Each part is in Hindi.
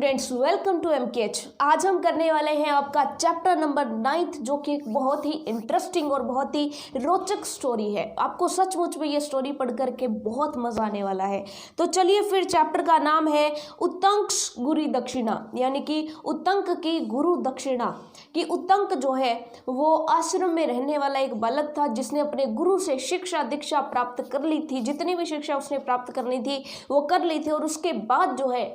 Students, welcome to एमकेएच। आज हम करने वाले हैं आपका चैप्टर नंबर 9, जो कि एक बहुत ही इंटरेस्टिंग और बहुत ही रोचक स्टोरी है। आपको सचमुच में ये स्टोरी पढ़ करके बहुत मजा आने वाला है। तो चलिए फिर, चैप्टर का नाम है उत्तंक गुरु दक्षिणा, यानी कि उत्तंक की गुरु दक्षिणा। कि उत्तंक जो है वो आश्रम में रहने वाला एक बालक था, जिसने अपने गुरु से शिक्षा दीक्षा प्राप्त कर ली थी। जितनी भी शिक्षा उसने प्राप्त करनी थी वो कर ली थी, और उसके बाद जो है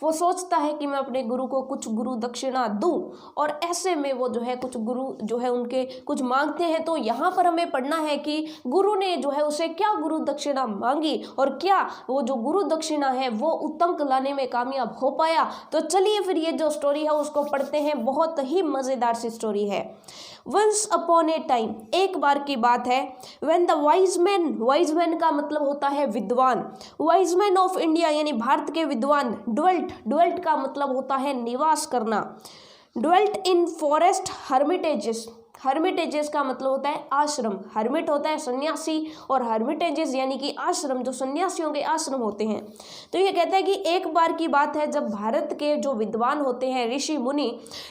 वो सोचता है कि मैं अपने गुरु को कुछ गुरु दक्षिणा दूं। और ऐसे में वो जो है कुछ गुरु जो है उनके कुछ मांगते हैं। तो यहाँ पर हमें पढ़ना है कि गुरु ने जो है उसे क्या गुरु दक्षिणा मांगी, और क्या वो जो गुरु दक्षिणा है वो उत्तंक लाने में कामयाब हो पाया। तो चलिए फिर ये जो स्टोरी है उसको पढ़ते हैं। बहुत ही मजेदार सी स्टोरी है। वंस अपॉन ए टाइम, एक बार की बात है, व्हेन द वाइज मैन का मतलब होता है विद्वान, वाइज मैन ऑफ इंडिया यानी भारत के विद्वान, ड्वेल्ट का मतलब होता है निवास करना, ड्वेल्ट इन फॉरेस्ट हर्मिटेजेस का मतलब होता है आश्रम। हर्मिट होता है सन्यासी, और हर्मिटेजेस यानी कि आश्रम, जो सन्यासियों के आश्रम होते हैं। तो ये कहता है कि एक बार की बात है जब भारत के जो विद्वान होते हैं, ऋषि मुनि,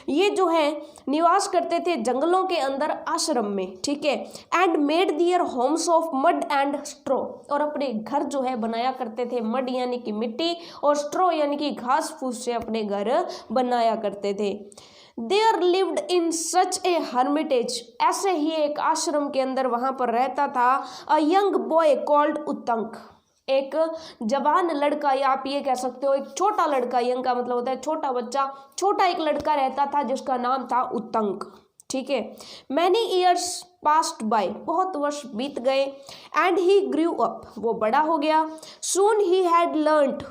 ये जो है निवास करते थे जंगलों के अंदर आश्रम में, ठीक है। And made their homes of mud and straw, और अपने घर जो है बनाया करते थे। मड यानी कि मिट्टी, और स्ट्रो यानी कि घास फूस से अपने घर बनाया करते थे। There lived in such a hermitage, ऐसे ही एक आश्रम के अंदर वहां पर रहता था a young boy called Uttanka, एक जवान लड़का, या आप ये कह सकते हो एक छोटा लड़का। यंग का मतलब होता है छोटा बच्चा, छोटा एक लड़का रहता था जिसका नाम था उत्तंक, ठीक है। मैनी ईयर्स पास्ट बाय, बहुत वर्ष बीत गए। एंड ही ग्रू अप, वो बड़ा हो गया। Soon he had learned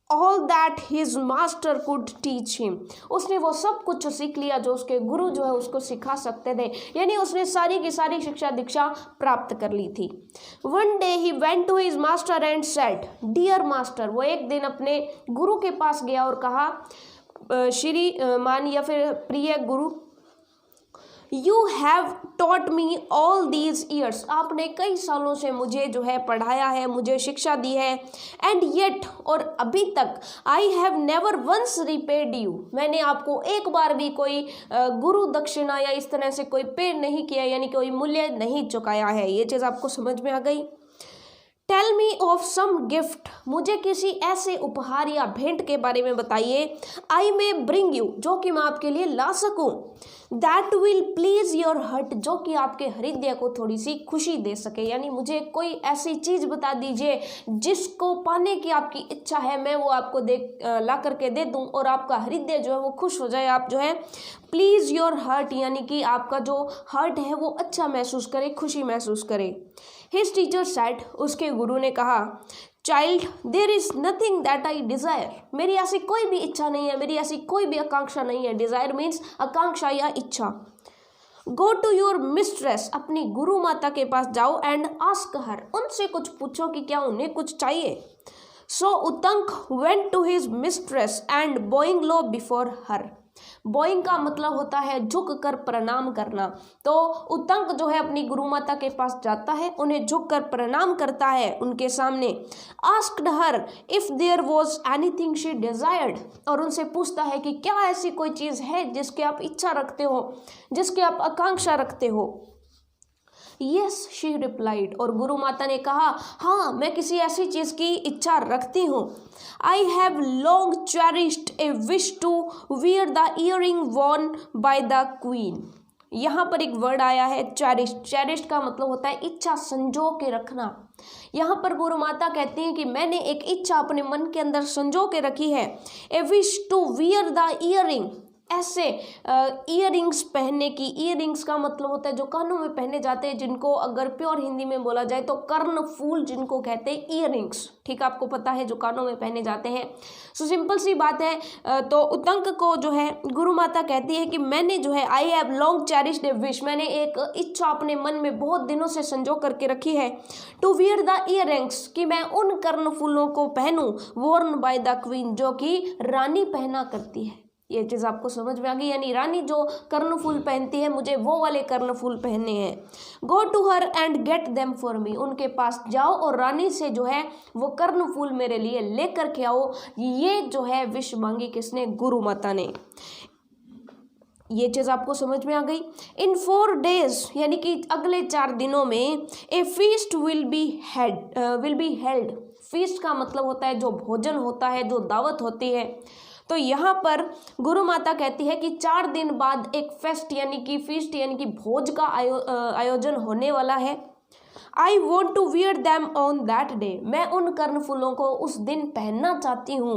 all that his master could teach him, उसने वो सब कुछ सीख लिया जो उसके गुरु जो है उसको सिखा सकते थे, यानी उसने सारी की सारी शिक्षा दीक्षा प्राप्त कर ली थी। One day he went to his master and said, dear master, वो एक दिन अपने गुरु के पास गया और कहा, श्री मान या फिर प्रिय गुरु, you have taught me all these years, आपने कई सालों से मुझे जो है पढ़ाया है, मुझे शिक्षा दी है। एंड येट, और अभी तक, I have never once repaid you, मैंने आपको एक बार भी कोई गुरु दक्षिणा या इस तरह से कोई पे नहीं किया, यानी कोई मूल्य नहीं चुकाया है। ये चीज़ आपको समझ में आ गई। Tell me of some gift, मुझे किसी ऐसे उपहार या भेंट के बारे में बताइए। आई मे ब्रिंग यू, जो कि मैं आपके लिए ला सकूं। That will please your heart, जो कि आपके हृदय को थोड़ी सी खुशी दे सके, यानी मुझे कोई ऐसी चीज बता दीजिए जिसको पाने की आपकी इच्छा है, मैं वो आपको ला करके दे दूं और आपका हृदय जो है वो खुश हो जाए। आप जो है प्लीज योर हार्ट, यानी कि आपका जो हार्ट है वो अच्छा महसूस करे, खुशी महसूस करे। हिज टीचर सेड, उसके गुरु ने कहा, child there is nothing that I desire, मेरी ऐसी कोई भी इच्छा नहीं है, मेरी ऐसी कोई भी आकांक्षा नहीं है। डिजायर मीन्स आकांक्षा या इच्छा। गो टू योर मिस्ट्रेस, अपनी गुरु माता के पास जाओ। एंड आस्क हर, उनसे कुछ पूछो कि क्या उन्हें कुछ चाहिए। So Uttanka went to his mistress and bowing low before her, bowing का मतलब होता है झुक कर प्रणाम करना। तो उत्तंक जो है अपनी गुरु माता के पास जाता है, उन्हें झुक कर प्रणाम करता है उनके सामने। Asked her if there was anything she desired, और उनसे पूछता है कि क्या ऐसी कोई चीज़ है जिसकी आप इच्छा रखते हो, जिसकी आप आकांक्षा रखते हो। यस शी रिप्लाइड, और गुरु माता ने कहा, हाँ मैं किसी ऐसी चीज़ की इच्छा रखती हूँ। I have long cherished a wish to wear the earring worn by the queen. यहाँ पर एक वर्ड आया है चेरिश्ड, चेरिश्ड का मतलब होता है इच्छा, संजो के रखना। यहाँ पर गुरु माता कहती हैं कि मैंने एक इच्छा अपने मन के अंदर संजो के रखी है। A wish to wear the earring, ऐसे ईयरिंग्स पहनने की। ईयरिंग्स का मतलब होता है जो कानों में पहने जाते हैं, जिनको अगर प्योर हिंदी में बोला जाए तो कर्ण फूल जिनको कहते हैं ईयरिंग्स, ठीक, आपको पता है, जो कानों में पहने जाते हैं। सो सिंपल सी बात है। तो उत्तंक को जो है गुरु माता कहती है कि मैंने जो है आई have long cherished a wish, मैंने एक इच्छा अपने मन में बहुत दिनों से संजो करके रखी है। टू वियर द ईयरिंग्स, कि मैं उन कर्ण फूलों को पहनूं, वॉर्न बाय द क्वीन, जो कि रानी पहना करती है। ये चीज़ आपको समझ में आ गई, यानी रानी जो कर्णफूल पहनती है मुझे वो वाले कर्णफूल पहनने हैं। Go to her and get them for me, उनके पास जाओ और रानी से जो है वो कर्णफूल मेरे लिए लेकर के आओ। ये जो है विश मांगी किसने? गुरु माता ने। ये चीज़ आपको समझ में आ गई। इन 4 days यानी कि अगले 4 दिनों में a feast will be held. Feast का मतलब होता है जो भोजन होता है, जो दावत होती है। तो यहाँ पर गुरु माता कहती है कि 4 दिन बाद एक फेस्ट यानी कि फीस्ट यानी कि भोज का आयोजन होने वाला है। I want to wear them on that day, मैं उन कर्णफूलों को उस दिन पहनना चाहती हूँ।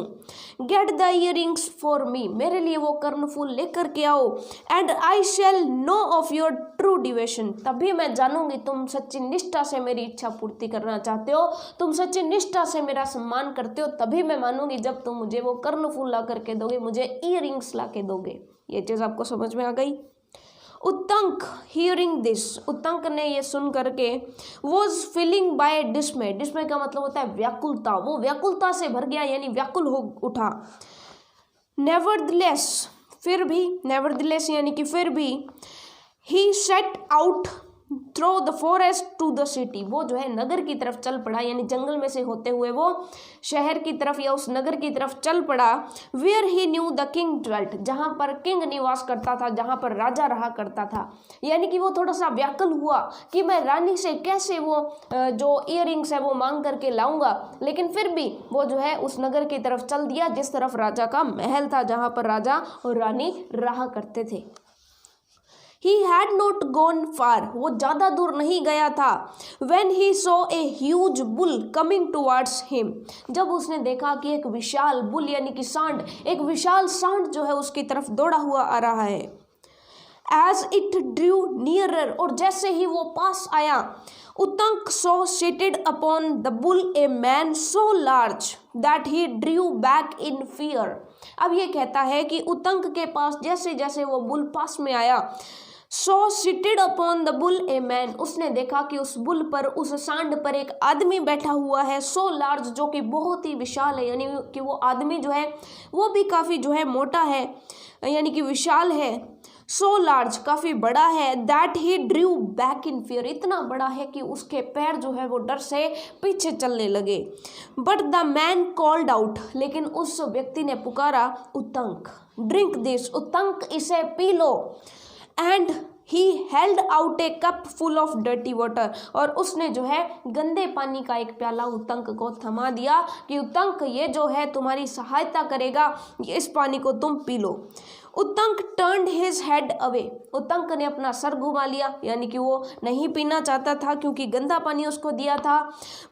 Get the earrings for me, मेरे लिए वो कर्णफूल लेकर के आओ। And I shall know of your true devotion, तभी मैं जानूंगी तुम सच्ची निष्ठा से मेरी इच्छा पूर्ति करना चाहते हो, तुम सच्ची निष्ठा से मेरा सम्मान करते हो, तभी मैं मानूंगी जब तुम मुझे वो कर्णफूल ला करके दोगे, मुझे इयरिंग्स ला के दोगे। ये चीज़ आपको समझ में आ गई। उत्तंक हियरिंग दिस, उत्तंक ने ये सुन करके was feeling by dismay, dismay का मतलब होता है व्याकुलता, वो व्याकुलता से भर गया यानी व्याकुल हो उठा। नेवरदलेस, फिर भी, नेवरदलेस यानी कि फिर भी, he set out through the forest to the city, वो जो है नगर की तरफ चल पड़ा, यानी जंगल में से होते हुए वो शहर की तरफ या उस नगर की तरफ चल पड़ा। Where he knew the king dwelt, जहाँ पर किंग निवास करता था, जहाँ पर राजा रहा करता था। यानी कि वो थोड़ा सा व्याकुल हुआ कि मैं रानी से कैसे वो जो इयरिंग्स है वो मांग करके लाऊंगा, लेकिन फिर भी वो जो है उस नगर की तरफ चल दिया जिस तरफ राजा का महल था, जहाँ पर राजा और रानी रहा करते थे। He had not gone far, वो ज़्यादा दूर नहीं गया था। When he saw a huge bull coming towards him, जब उसने देखा कि एक विशाल बुल यानी कि सांड, एक विशाल सांड जो है उसकी तरफ दौड़ा हुआ आ रहा है। As it drew nearer, और जैसे ही वो पास आया, Uttanka saw seated upon the bull a man so large that he drew back in fear। अब ये कहता है कि उत्तंक के पास जैसे जैसे वो बुल पास में आया, so seated upon the bull a man, उसने देखा कि उस बुल पर, उस सांड पर एक आदमी बैठा हुआ है। सो लार्ज, जो कि बहुत ही विशाल है, यानी कि वो आदमी जो है वो भी काफ़ी जो है मोटा है, यानी कि विशाल है। सो लार्ज, काफ़ी बड़ा है। That he Drew back in fear, इतना बड़ा है कि उसके पैर जो है वो डर से पीछे चलने लगे। But the man called out, लेकिन उस व्यक्ति ने पुकारा, उत्तंक ड्रिंक दिस, उत्तंक इसे P low. And he held out A cup full of dirty water, और उसने जो है गंदे पानी का एक प्याला उत्तंक को थमा दिया कि उत्तंक ये जो है तुम्हारी सहायता करेगा, इस पानी को तुम पी लो। Uttanka turned his head away, Uttanka ने अपना सर घुमा लिया, यानी कि वो नहीं पीना चाहता था क्योंकि गंदा पानी उसको दिया था।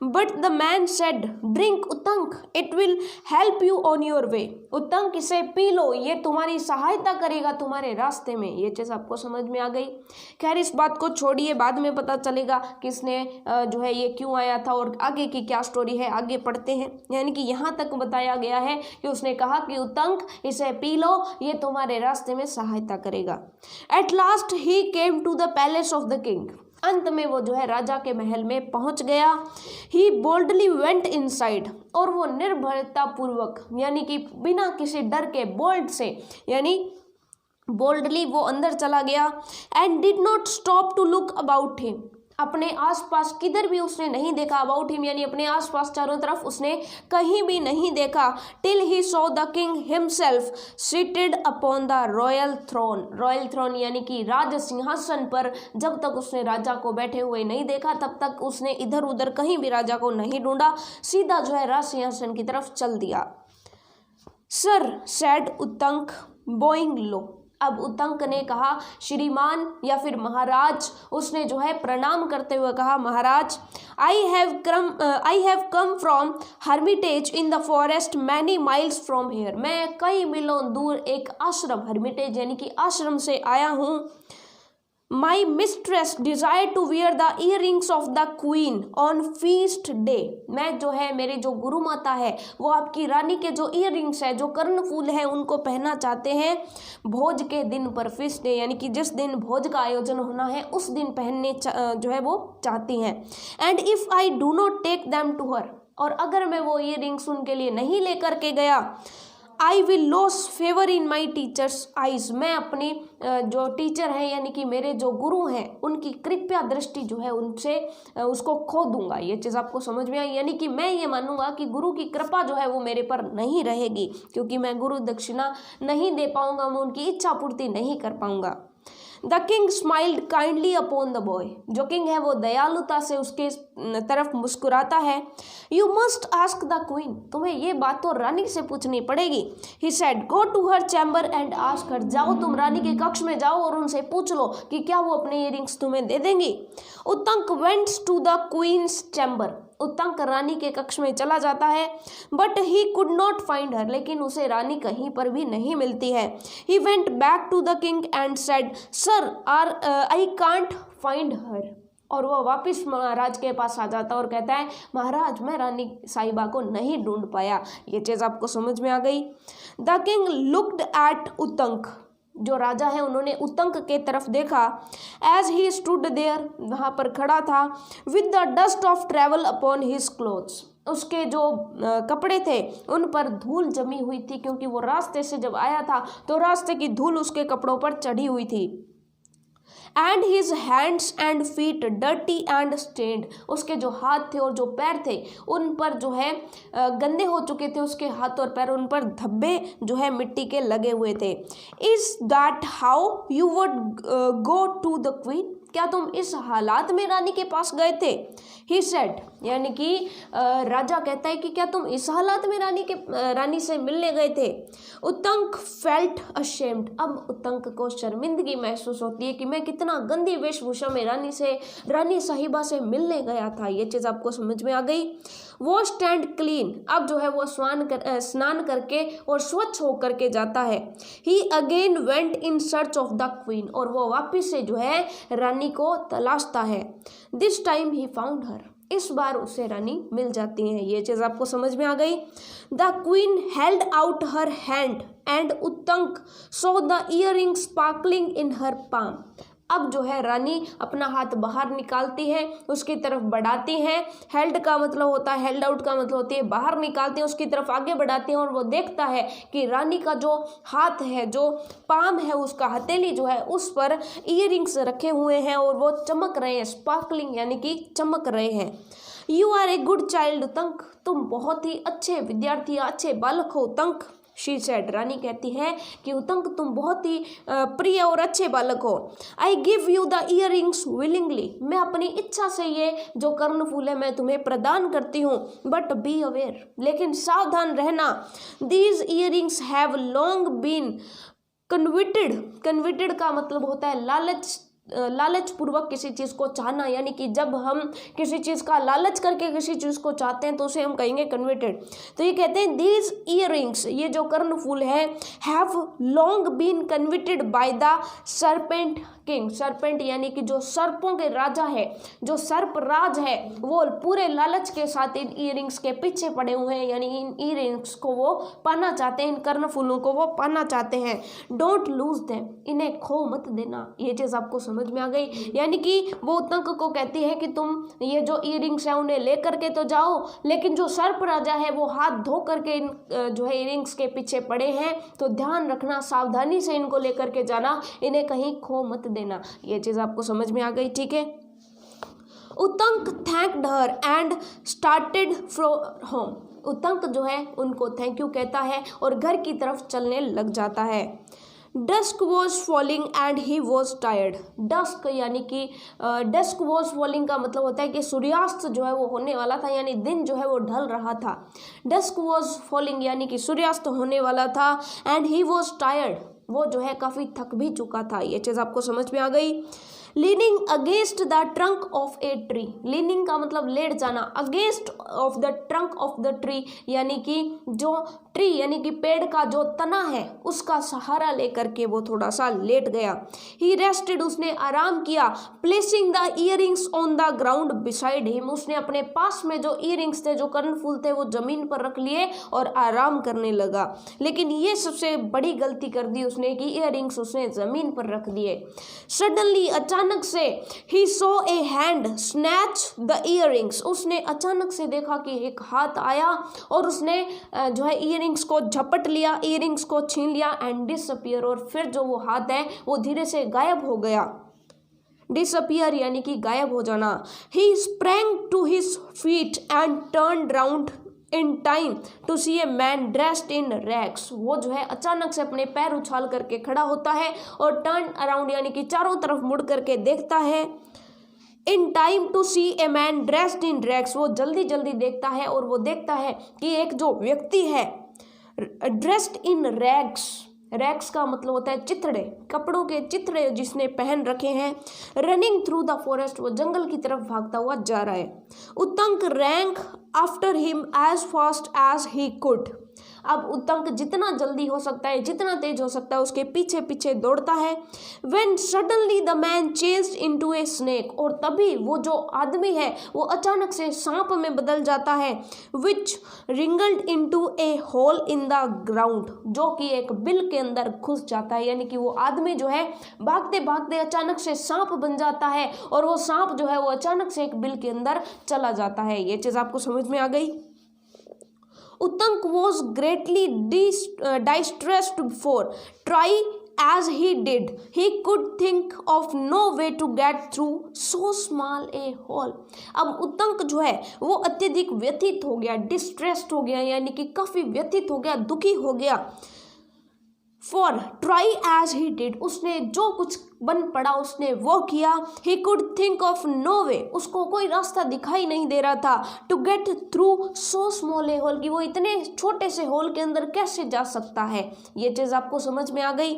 But the man said, drink Uttanka, it will help you on your way, Uttanka इसे पी लो, ये तुम्हारी सहायता करेगा तुम्हारे रास्ते में। ये चीज़ आपको समझ में आ गई। खैर इस बात को छोड़िए, बाद में पता चलेगा किसने जो है ये क्यों आया था और आगे की क्या स्टोरी है, आगे पढ़ते हैं। यानी कि यहाँ तक बताया गया है कि उसने कहा कि उत्तंक इसे पी लो, ये तुम्हारे रास्ते में सहायता करेगा। At last he came to the palace of the king, अंत में वो जो है राजा के महल में पहुंच गया। ही बोल्डली वेंट इनसाइड, और वो निर्भयता पूर्वक यानी कि बिना किसी डर के, बोल्ड से यानी बोल्डली वो अंदर चला गया। And did not stop to look about him, अपने आसपास किधर भी उसने नहीं देखा, अबाउट हिम यानी अपने आसपास चारों तरफ उसने कहीं भी नहीं देखा। Till he saw the king himself seated upon the royal throne, royal throne यानी कि राज सिंहासन पर जब तक उसने राजा को बैठे हुए नहीं देखा तब तक उसने इधर उधर कहीं भी राजा को नहीं ढूंढा, सीधा जो है राज सिंहासन की तरफ चल दिया। सर सैड उत्तंक बोइंग लो, अब उत्तंक ने कहा श्रीमान या फिर महाराज, उसने जो है प्रणाम करते हुए कहा महाराज, I have come from hermitage in the forest many miles from here, मैं कई मीलों दूर एक आश्रम, हर्मिटेज यानी कि आश्रम से आया हूँ। My mistress desire to wear the earrings of the queen on feast day, मैं जो है मेरी जो गुरु माता है वो आपकी रानी के जो ईयरिंग्स है, जो कर्णफूल है, उनको पहनना चाहते हैं भोज के दिन पर, फीस्ट डे यानी कि जिस दिन भोज का आयोजन होना है उस दिन पहनने जो है वो चाहती हैं। And if I do not take them to her, और अगर मैं वो ईयरिंग्स उनके लिए नहीं लेकर के गया, I will loss favour in my teachers eyes, मैं अपनी जो टीचर हैं यानी कि मेरे जो गुरु हैं उनकी कृपया दृष्टि जो है उनसे उसको खो दूंगा। ये चीज़ आपको समझ में आई, यानी कि मैं ये मानूंगा कि गुरु की कृपा जो है वो मेरे पर नहीं रहेगी, क्योंकि मैं गुरु दक्षिणा नहीं दे पाऊंगा, मैं उनकी इच्छा पूर्ति नहीं कर पाऊंगा। The king smiled kindly upon the boy, जो किंग है वो दयालुता से उसके तरफ मुस्कुराता है। You must ask the queen, तुम्हें ये बात तो रानी से पूछनी पड़ेगी। He said go to her chamber and ask her, जाओ तुम रानी के कक्ष में जाओ और उनसे पूछ लो कि क्या वो अपने इयरिंग्स तुम्हें दे देंगी। Uttanka wents to the queen's chamber, Uttanka रानी के कक्ष में चला जाता है। But he could not find her, लेकिन उसे रानी कहीं पर भी नहीं मिलती है। He went back to the king and said sir I can't find her, और वह वापस महाराज के पास आ जाता और कहता है महाराज मैं रानी साहिबा को नहीं ढूंढ पाया। ये चीज़ आपको समझ में आ गई। The king looked at Uttanka, जो राजा है उन्होंने उत्तंक के तरफ देखा। एज ही स्टूड देयर, वहाँ पर खड़ा था। With the dust of travel upon his clothes, उसके जो कपड़े थे उन पर धूल जमी हुई थी, क्योंकि वो रास्ते से जब आया था तो रास्ते की धूल उसके कपड़ों पर चढ़ी हुई थी। And his hands and feet dirty and stained, उसके जो हाथ थे और जो पैर थे उन पर जो है गंदे हो चुके थे, उसके हाथ और पैर उन पर धब्बे जो है मिट्टी के लगे हुए थे। Is that how you would go to the queen, क्या तुम इस हालात में रानी के पास गए थे। ही सेड, यानी कि राजा कहता है कि क्या तुम इस हालात में रानी से मिलने गए थे। उत्तंक फेल्ट अशेम्ड, अब उत्तंक को शर्मिंदगी महसूस होती है कि मैं कितना गंदी वेशभूषा में रानी साहिबा से मिलने गया था। ये चीज़ आपको समझ में आ गई। वो स्टैंड क्लीन, अब जो है वो स्नान करके और स्वच्छ होकर के जाता है। He again went in search of the queen, और वो वापिस से जो है रानी को तलाशता है। This time he found her, इस बार उसे रानी मिल जाती है। ये चीज़ आपको समझ में आ गई। The queen held out her hand and Uttanka so the earring sparkling in her palm, अब जो है रानी अपना हाथ बाहर निकालती है, उसकी तरफ बढ़ाती है। हेल्ड का मतलब होता है, हेल्ड आउट का मतलब होती है बाहर निकालती है, उसकी तरफ आगे बढ़ाती है, और वो देखता है कि रानी का जो हाथ है, जो पाम है, उसका हथेली जो है उस पर ईयरिंग्स रखे हुए हैं और वो चमक रहे हैं, स्पार्कलिंग यानी कि चमक रहे हैं। You are a good child Uttanka, तुम बहुत ही अच्छे विद्यार्थी, अच्छे बालक हो उत्तंक। शी सेड, रानी कहती है कि उत्तंक तुम बहुत ही प्रिय और अच्छे बालक हो। I give you the earrings willingly, मैं अपनी इच्छा से ये जो कर्णफूल है मैं तुम्हें प्रदान करती हूँ। बट बी अवेयर, लेकिन सावधान रहना। These earrings have long been coveted, coveted का मतलब होता है लालच पूर्वक किसी चीज़ को चाहना, यानी कि जब हम किसी चीज़ का लालच करके किसी चीज़ को चाहते हैं तो उसे हम कहेंगे कन्वर्टेड। तो ये कहते हैं दीज इयरिंग्स, ये जो कर्णफूल है, have long been converted by the serpent king. Serpent यानी कि जो सर्पों के राजा है, जो सर्प राज है, वो पूरे लालच के साथ इन इयरिंग्स के पीछे पड़े हुए हैं, यानी इन इयरिंग्स को वो पाना चाहते हैं, इन कर्णफूलों को वो पाना चाहते हैं। डोंट लूज देम, इन्हें खो मत देना। ये चीज़ आपको समझ में आ गई, यानी कि वो उत्तंक को कहती है कि तुम ये जो इयरिंग्स है उन्हें ले करके तो जाओ, लेकिन जो सर्प राजा है वो हाथ धो करके इन जो है इयरिंग्स के पीछे पड़े हैं, तो ध्यान रखना, सावधानी से इनको लेकर के जाना, इन्हें कहीं खो मत देना। ये चीज़ आपको समझ में आ गई, ठीक है। Uttanka thanked her and started from home, Uttanka जो है उनको थैंक यू कहता है और घर की तरफ चलने लग जाता है। Dusk was falling and he was tired, dusk यानी कि डस्क वॉज फॉलिंग का मतलब होता है कि सूर्यास्त जो है वो होने वाला था, यानी दिन जो है वो ढल रहा था। डस्क वॉज फॉलिंग यानी कि सूर्यास्त होने वाला था। एंड ही वॉज टायर्ड, वो जो है काफ़ी थक भी चुका था। ये चीज़ आपको समझ में आ गई। Leaning against the trunk of a tree, leaning का मतलब लेट जाना, against of the trunk of the tree यानी कि जो ट्री यानी कि पेड़ का जो तना है उसका सहारा लेकर के वो थोड़ा सा लेट गया। ही रेस्टेड, उसने आराम किया। Placing the earrings on the ground beside him, उसने अपने पास में जो इयरिंग्स थे, जो कर्णफूल थे, वो जमीन पर रख लिए और आराम करने लगा। लेकिन ये सबसे बड़ी गलती कर दी उसने कि इयरिंग्स उसने जमीन पर रख दिए। सडनली, अचानक अचानक से he saw a hand snatch the earrings, उसने अचानक से देखा कि एक हाथ आया और उसने जो है ईयरिंग्स को झपट लिया, ईयरिंग्स को छीन लिया एंड डिसअपियर, और फिर जो वो हाथ है वो धीरे से गायब हो गया। डिसअपियर यानी कि गायब हो जाना। He sprang to his feet and turned round in time to see a man dressed in rags, वो जो है अचानक से अपने पैर उछाल करके खड़ा होता है और टर्न अराउंड यानी कि चारों तरफ मुड़ करके देखता है। In time to see a man dressed in rags, वो जल्दी जल्दी देखता है और वो देखता है कि एक जो व्यक्ति है ड्रेस्ड इन रैग्स, रैग्स का मतलब होता है चिथड़े, कपड़ों के चिथड़े जिसने पहन रखे हैं, रनिंग थ्रू द फॉरेस्ट, वो जंगल की तरफ भागता हुआ जा रहा है। Uttanka ran after him as fast as he could, अब उत्तंक जितना जल्दी हो सकता है, जितना तेज हो सकता है उसके पीछे पीछे दौड़ता है। When suddenly the man changed into a snake, और तभी वो जो आदमी है वो अचानक से सांप में बदल जाता है। Which wriggled into a hole in the ground, जो कि एक बिल के अंदर घुस जाता है, यानी कि वो आदमी जो है भागते भागते अचानक से सांप बन जाता है और वो सांप जो है वो अचानक से एक बिल के अंदर चला जाता है। ये चीज आपको समझ में आ गई। Uttanka was greatly distressed before. Try as he did, he could think of no way to get through so small a hole. अब उत्तंक जो है वो अत्यधिक व्यथित हो गया, डिस्ट्रेस्ड हो गया, यानी कि काफी व्यथित हो गया, दुखी हो गया। For try as he did, उसने जो कुछ बन पड़ा उसने वो किया। He could think of no way, उसको कोई रास्ता दिखाई नहीं दे रहा था। To get through so small a hole, कि वो इतने छोटे से होल के अंदर कैसे जा सकता है। ये चीज़ आपको समझ में आ गई।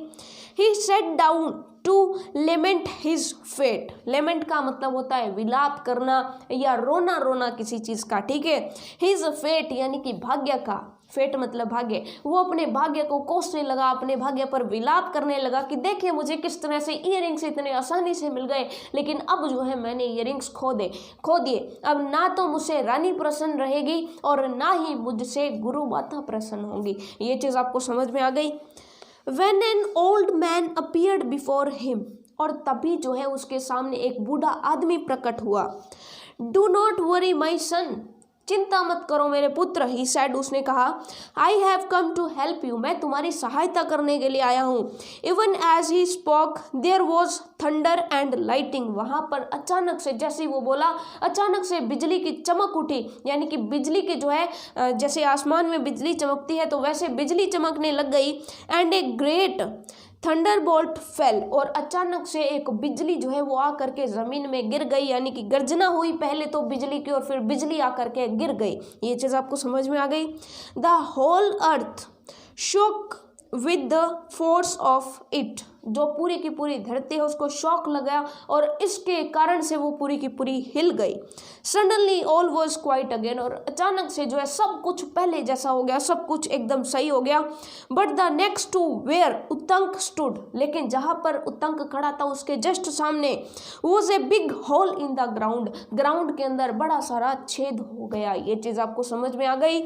He sat down to lament his fate, lament का मतलब होता है विलाप करना या रोना रोना किसी चीज़ का, ठीक है। His fate यानी कि भाग्य का, फेट मतलब भाग्य, वो अपने भाग्य को कोसने लगा, अपने भाग्य पर विलाप करने लगा कि देखिए मुझे किस तरह से ईयरिंग्स इतने आसानी से मिल गए, लेकिन अब जो है मैंने ईयरिंग्स खो दिए। अब ना तो मुझसे रानी प्रसन्न रहेगी और ना ही मुझसे गुरु माता प्रसन्न होंगी। ये चीज़ आपको समझ में आ गई। When an old man appeared before him, और तभी जो है उसके सामने एक बूढ़ा आदमी प्रकट हुआ। Do not worry my son, चिंता मत करो मेरे पुत्र, ही सैड, उसने कहा। I have come to help you, मैं तुम्हारी सहायता करने के लिए आया हूँ। Even as he spoke there was thunder and lightning, वहाँ पर अचानक से, जैसे वो बोला अचानक से बिजली की चमक उठी, यानी कि बिजली की जो है जैसे आसमान में बिजली चमकती है तो वैसे बिजली चमकने लग गई। And a great Thunderbolt fail, और अचानक से एक बिजली जो है वो आकर के जमीन में गिर गई, यानी कि गर्जना हुई पहले तो बिजली की और फिर बिजली आकर के गिर गई। ये चीज़ आपको समझ में आ गई। द होल अर्थ शोक with the force of it, जो पूरी की पूरी धरती है उसको शॉक लगा और इसके कारण से वो पूरी की पूरी हिल गई। Suddenly all was quite again, और अचानक से जो है सब कुछ पहले जैसा हो गया, सब कुछ एकदम सही हो गया। But the next to where Uttanka stood, लेकिन जहाँ पर उत्तंक खड़ा था उसके जस्ट सामने was a big hole in the ground, ground के अंदर बड़ा सारा छेद हो गया। ये चीज़ आपको समझ में आ गई।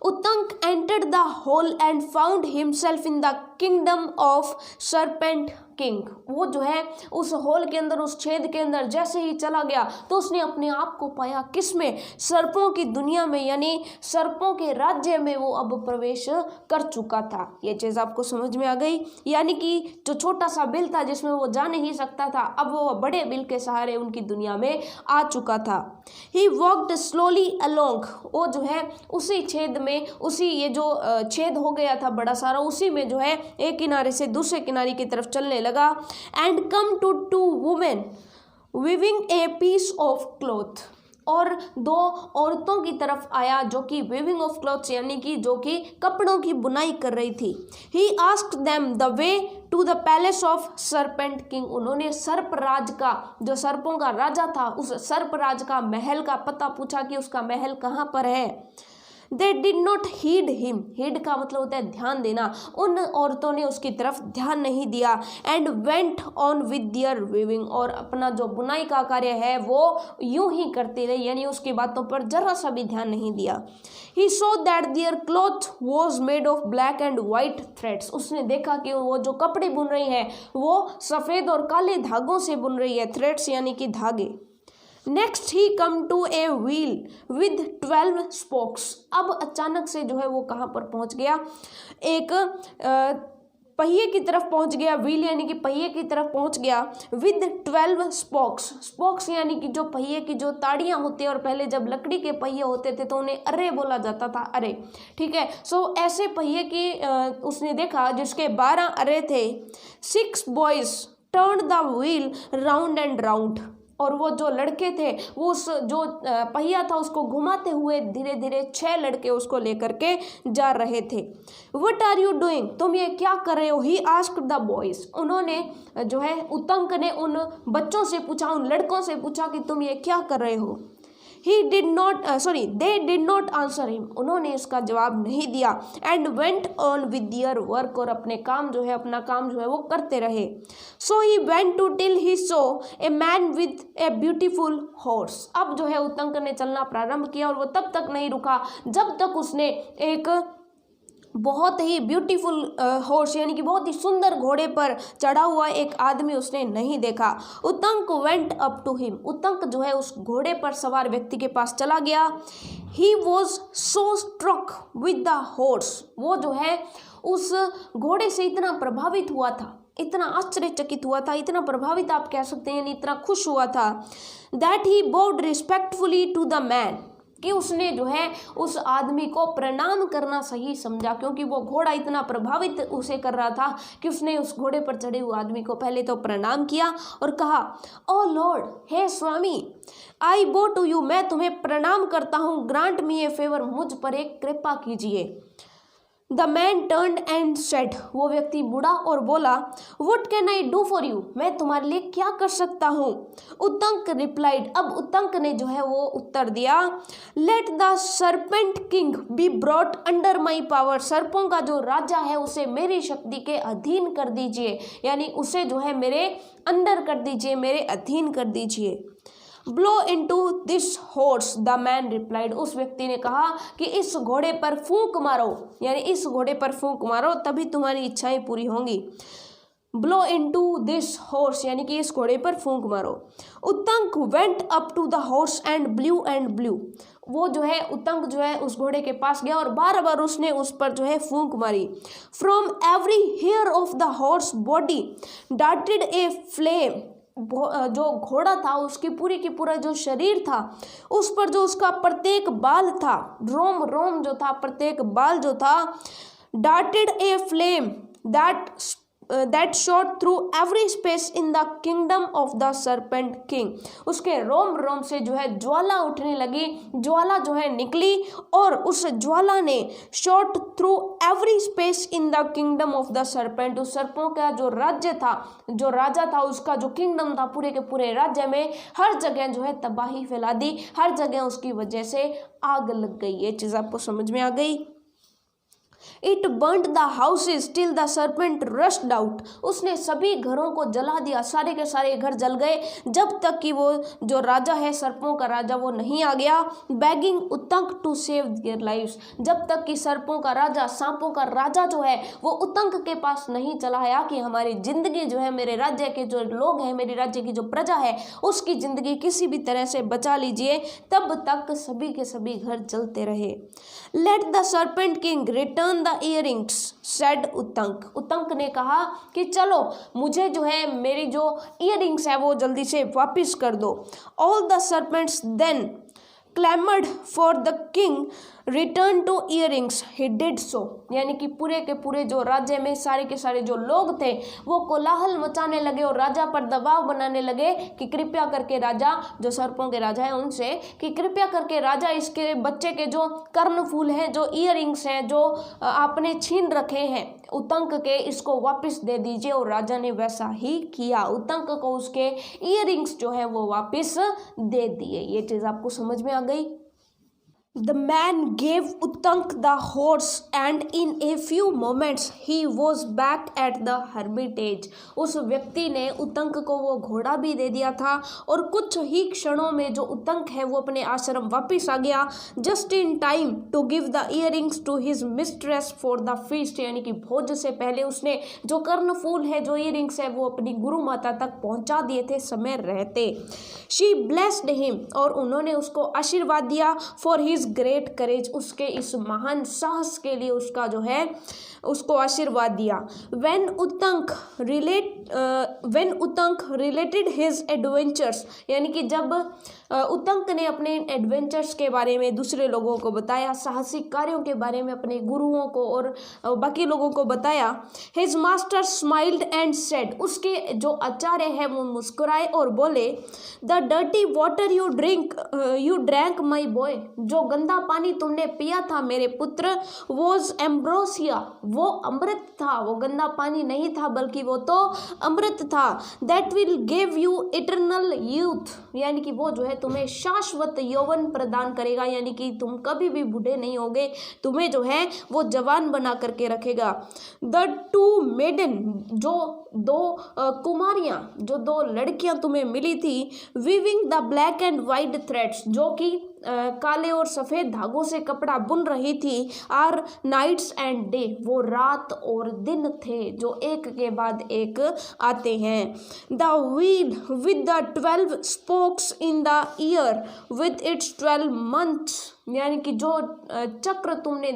Uttanka entered the hole and found himself in the kingdom of serpent king, वो जो है उस होल के अंदर, उस छेद के अंदर जैसे ही चला गया तो उसने अपने आप को पाया किस में, सर्पों की दुनिया में, यानी सर्पों के राज्य में वो अब प्रवेश कर चुका था। ये चीज़ आपको समझ में आ गई। यानी कि जो छोटा सा बिल था जिसमें वो जा नहीं सकता था, अब वो बड़े बिल के सहारे उनकी दुनिया में आ चुका था। ही वॉक्ड स्लोली अलोंग, वो जो है उसी छेद में, उसी ये जो छेद हो गया था बड़ा सारा, उसी में जो है एक किनारे से दूसरे किनारे की तरफ चलने लगा। And come to two women weaving a piece of cloth, और दो औरतों की तरफ आया जो कि वीविंग ऑफ क्लॉथ्स यानी कि जो कि कपड़ों की बुनाई कर रही थी। He asked them the way to the palace of serpent king, उन्होंने सर्पराज का, जो सर्पों का राजा था, उस सर्पराज का महल का पता पूछा कि उसका महल कहाँ पर है। They did not heed him, heed का मतलब होता है ध्यान देना, उन औरतों ने उसकी तरफ ध्यान नहीं दिया। And went on with their weaving, और अपना जो बुनाई का कार्य है वो यूं ही करती रही, यानी उसकी बातों पर जरा सा भी ध्यान नहीं दिया। He saw that their cloth was made of black and white threads, उसने देखा कि वो जो कपड़े बुन रही है वो सफ़ेद और काले धागों से बुन रही है, थ्रेड्स यानी कि धागे। Next he come to a wheel with 12 spokes, अब अचानक से जो है वो कहाँ पर पहुँच गया, एक पहिए की तरफ पहुंच गया, व्हील यानी कि पहिए की तरफ पहुंच गया, विद 12 स्पोक्स, स्पोक्स यानी कि जो पहिए की जो ताड़ियां होती है, और पहले जब लकड़ी के पहिए होते थे तो उन्हें अरे बोला जाता था, अरे, ठीक है। सो ऐसे पहिए की उसने देखा जिसके 12 अरे थे। 6 boys turn the wheel round and round, और वो जो लड़के थे वो उस जो पहिया था उसको घुमाते हुए धीरे धीरे 6 लड़के उसको लेकर के जा रहे थे। व्हाट आर यू डूइंग, तुम ये क्या कर रहे हो, ही आस्क्ड द बॉयज, उन्होंने जो है उतंक ने उन बच्चों से पूछा, उन लड़कों से पूछा कि तुम ये क्या कर रहे हो। दे डिड नॉट आंसर हिम, उन्होंने इसका जवाब नहीं दिया। And went on with their work, और अपने काम जो है अपना काम जो है वो करते रहे। So he went to till he saw a man with a beautiful horse, अब जो है उतंक ने चलना प्रारंभ किया, और वो तब तक नहीं रुका जब तक उसने एक बहुत ही ब्यूटीफुल हॉर्स यानी कि बहुत ही सुंदर घोड़े पर चढ़ा हुआ एक आदमी उसने नहीं देखा। उतंक वेंट अप टू हिम, उतंक जो है उस घोड़े पर सवार व्यक्ति के पास चला गया। He was so struck with the horse, वो जो है उस घोड़े से इतना प्रभावित हुआ था, इतना आश्चर्यचकित हुआ था, इतना प्रभावित आप कह सकते हैं, यानी इतना खुश हुआ था, that he bowed respectfully to the man, कि उसने जो है उस आदमी को प्रणाम करना सही समझा, क्योंकि वो घोड़ा इतना प्रभावित उसे कर रहा था कि उसने उस घोड़े पर चढ़े हुए आदमी को पहले तो प्रणाम किया और कहा, ओ लॉर्ड, हे स्वामी, आई बो टू यू, मैं तुम्हें प्रणाम करता हूँ, ग्रांट मी ए फेवर, मुझ पर एक कृपा कीजिए। The man turned and said, वो व्यक्ति मुड़ा और बोला, what can I do for you, मैं तुम्हारे लिए क्या कर सकता हूँ। उतंक रिप्लाइड, अब उतंक ने जो है वो उत्तर दिया, let the serpent king be brought under my power, सर्पों का जो राजा है उसे मेरी शक्ति के अधीन कर दीजिए, यानी उसे जो है मेरे अंडर कर दीजिए, मेरे अधीन कर दीजिए। Blow into this horse, the man replied, उस व्यक्ति ने कहा कि इस घोड़े पर फूंक मारो, यानी इस घोड़े पर फूंक मारो तभी तुम्हारी इच्छाएं पूरी होंगी। ब्लो इनटू दिस हॉर्स यानी कि इस घोड़े पर फूंक मारो। Uttanka went up to the horse and blew, वो जो है उतंक जो है उस घोड़े के पास गया और बार बार उसने उस पर जो है फूंक मारी। From every hair of the horse body darted a flame, जो घोड़ा था उसकी पूरी की पूरा जो शरीर था उस पर जो उसका प्रत्येक बाल था, रोम जो था, प्रत्येक बाल जो था, darted a flame that shot through every space in the kingdom of the serpent king, उसके रोम से जो है ज्वाला उठने लगी, ज्वाला जो है निकली और उस ज्वाला ने shot through every space in the kingdom of the serpent, उस सर्पों का जो राज्य था, जो राजा था, उसका जो किंगडम था, पूरे के पूरे राज्य में हर जगह जो है तबाही फैला दी, हर जगह उसकी वजह से आग लग गई। ये चीज़ आपको समझ में आ गई। It burned the houses till the serpent rushed out, उसने सभी घरों को जला दिया, सारे के सारे घर जल गए जब तक कि वो जो राजा है, सर्पों का राजा, वो नहीं आ गया। Begging Uttanka to save their lives, जब तक कि सर्पों का राजा, सांपों का राजा जो है वो उतंक के पास नहीं चला आया कि हमारी जिंदगी जो है, मेरे राज्य के जो लोग हैं, मेरे राज्य की जो प्रजा है उसकी जिंदगी किसी भी तरह से बचा लीजिए, तब तक सभी के सभी घर जलते रहे। Let the serpent king return the earrings said Uttanka, Uttanka ने कहा कि चलो मुझे जो है मेरी जो इयरिंग्स है वो जल्दी से वापस कर दो। All the serpents then clamoured for the king return to earrings, he did so, यानी कि पूरे के पूरे जो राज्य में सारे के सारे जो लोग थे वो कोलाहल मचाने लगे और राजा पर दबाव बनाने लगे कि कृपया करके राजा, जो सर्पों के राजा हैं उनसे, कि कृपया करके राजा इसके बच्चे के जो कर्णफूल हैं, जो इयरिंग्स हैं, जो आपने छीन रखे हैं उतंक के, इसको वापस दे दीजिए। और राजा ने वैसा ही किया, उतंक को उसके इयरिंग्स जो है वो वापस दे दिए। ये चीज़ आपको समझ में आ गई। The man gave Uttank the horse and in a few moments he was back at the hermitage. उस व्यक्ति ने उतंक को वो घोड़ा भी दे दिया था और कुछ ही क्षणों में जो उतंक है वो अपने आश्रम वापस आ गया, just in time to give the earrings to his mistress for the feast. यानी कि भोज से पहले उसने जो कर्णफूल है, जो इयरिंग्स है, वो अपनी गुरु माता तक पहुंचा दिए थे समय रहते। शी ब्लेस्ड हिम, और उन्होंने उसको आशीर्वाद दिया, फॉर हिज ग्रेट करेज, उसके इस महान साहस के लिए उसका जो है उसको आशीर्वाद दिया। व्हेन उतंक रिलेटेड हिज एडवेंचर्स, यानी कि जब उतंक ने अपने एडवेंचर्स के बारे में दूसरे लोगों को बताया, साहसिक कार्यों के बारे में अपने गुरुओं को और बाकी लोगों को बताया, his master smiled and said, उसके जो आचार्य है वो मुस्कुराए और बोले, the dirty water you drank my boy, जो गंदा पानी तुमने पिया था मेरे पुत्र, वॉज एम्ब्रोसिया, वो अमृत था, वो गंदा पानी नहीं था बल्कि वो तो अमृत था। That will give you eternal youth, यानी कि वो जो है तुम्हें शाश्वत यौवन प्रदान करेगा, यानी कि तुम कभी भी बूढ़े नहीं होगे, तुम्हें जो है वो जवान बना करके रखेगा। द टू मेडन, जो दो कुमारियां, जो दो लड़कियां तुम्हें मिली थी, weaving the black and white threads, जो कि काले और सफ़ेद धागों से कपड़ा बुन रही थी, आर नाइट्स एंड डे, वो रात और दिन थे जो एक के बाद एक आते हैं। The wheel with the 12 spokes in the year with its 12 months, यानी कि जो चक्र तुमने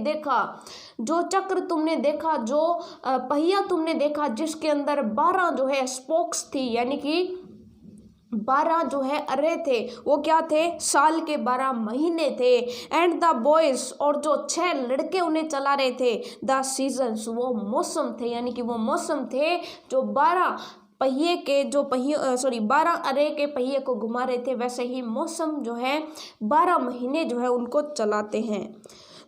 देखा, जो पहिया तुमने देखा जिसके अंदर 12 जो है स्पोक्स थी, यानी कि 12 जो है अरे थे, वो क्या थे, साल के 12 महीने थे। एंड द बॉयज, और जो 6 लड़के उन्हें चला रहे थे, द सीजन्स, वो मौसम थे, यानी कि वो मौसम थे जो 12 अरे के पहिए को घुमा रहे थे, वैसे ही मौसम जो है 12 महीने जो है उनको चलाते हैं।